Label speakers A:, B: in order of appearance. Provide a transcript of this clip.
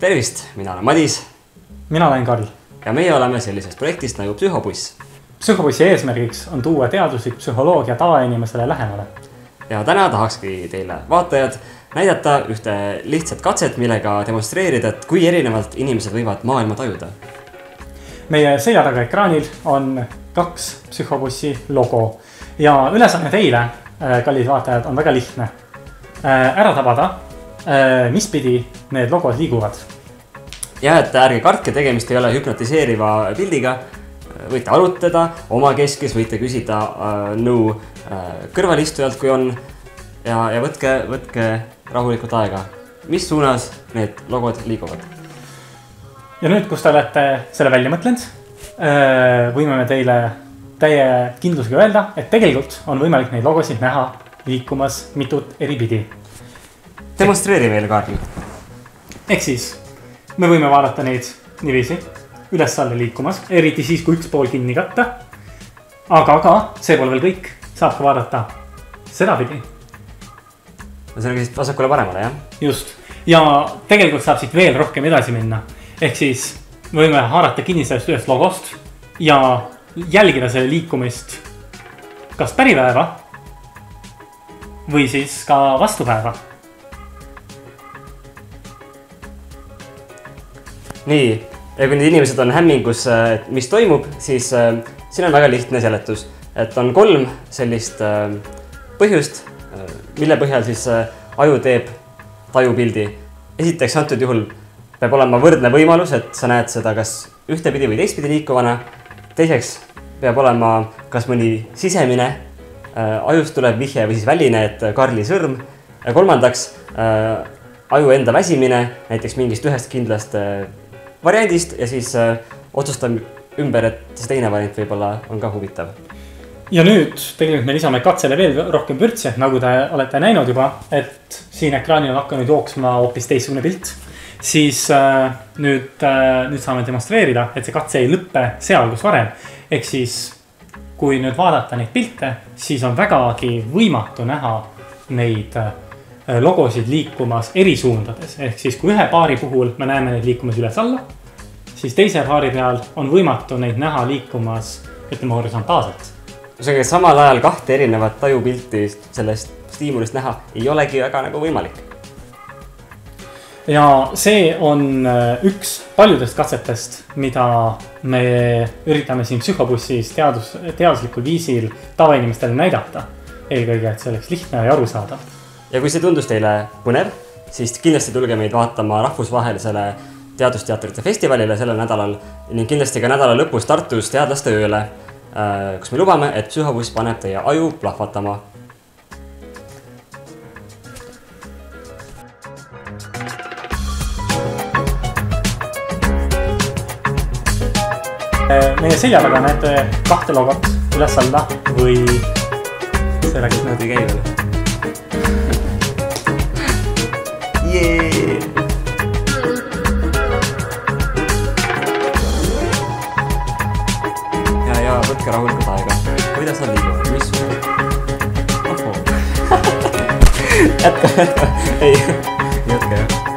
A: Tervist, mina olen Madis.
B: Mina olen Karl.
A: Ja meie oleme sellisest projektist nagu Psühhobuss.
B: Psühhobussi eesmärgiks on tuua teaduslik psühholoogia tavainimesele lähemale.
A: Ja täna tahakski teile vaatajad näidata ühte lihtsat katset, millega demonstreerida, et kui erinevalt inimesed võivad maailma tajuda.
B: Meie selja taga ekraanil on 2 Psühhobussi logo. Ja ülesanne teile, kallid vaatajad, on väga lihtne. Ära tabada, mispidi need logod liiguvad.
A: Ja et ärge kartke, tegemist ei ole hüpnotiseeriva pildiga. Võite arutada oma keskis, võite küsida nõu kõrvalistujalt, kui on. Ja võtke rahulikult aega. Mis suunas need logod liiguvad?
B: Ja nüüd, kus te olete selle välja mõtlenud, võime me teile täie kindlusega öelda, et tegelikult on võimalik neid logosid näha liikumas mitut eri pidi.
A: Demonstreeri meile, Karl.
B: Ehk siis me võime vaadata neid niiviisi üles-alla liikumas, eriti siis, kui üks pool kinni katta. Aga see pole veel kõik, saab ka vaadata seda pidi.
A: See on siis vasakule paremale, jah?
B: Just. Ja tegelikult saab siit veel rohkem edasi minna. Ehk siis võime haarata kinni sellest ühest logost ja jälgida selle liikumist kas päripäeva või siis ka vastupäeva.
A: Nii, ja kui need inimesed on hämmingus, mis toimub, siis siin on väga lihtne seletus. Et on 3 sellist põhjust, mille põhjal siis aju teeb tajupildi. Esiteks antud juhul peab olema võrdne võimalus, et sa näed seda kas ühtepidi või teistpidi liikuvana. Teiseks peab olema kas mõni sisemine, ajust tuleb vihje või siis väline, et Karli sõrm. Ja kolmandaks aju enda väsimine, näiteks mingist ühest kindlast variandist ja siis otsustab ümber, et see teine variant võib-olla on ka huvitav.
B: Ja nüüd tegelikult me lisame katsele veel rohkem pürtsi, nagu te olete näinud juba, et siin ekraanil on hakanud jooksma hoopis teistsugune pilt. Siis nüüd saame demonstreerida, et see katse ei lõppe seal, kus varem. Ehk siis, kui nüüd vaadata neid pilte, siis on vägagi võimatu näha neid logosid liikumas eri suundades. Ehk siis, kui ühe paari puhul me näeme neid liikumas üles-alla, siis teise paari peal on võimatu neid näha liikumas, ütleme, horisontaalselt.
A: Kusagil samal ajal 2 erinevat tajupilti sellest stiimulist näha ei olegi väga nagu võimalik.
B: Ja see on üks paljudest katsetest, mida me üritame siin Psühhobussis teaduslikul viisil tavainimestele näidata. Eelkõige, et see oleks lihtne ja aru saada.
A: Ja kui see tundus teile põnev, siis kindlasti tulge meid vaatama rahvusvahelisele teadusteatrite festivalile sellel nädalal ning kindlasti ka nädala lõpus Tartus teadlaste ööle, kus me lubame, et Psühhobuss paneb teie aju plahvatama.
B: Meie selja taga näete 2 logot üles-alla või see räägis
A: Nad ei käi veel. Jee! Ja võtke rahulikult aega. Kuidas nad liiguvad? Mis suur? Jätka. Ei, jätka jah.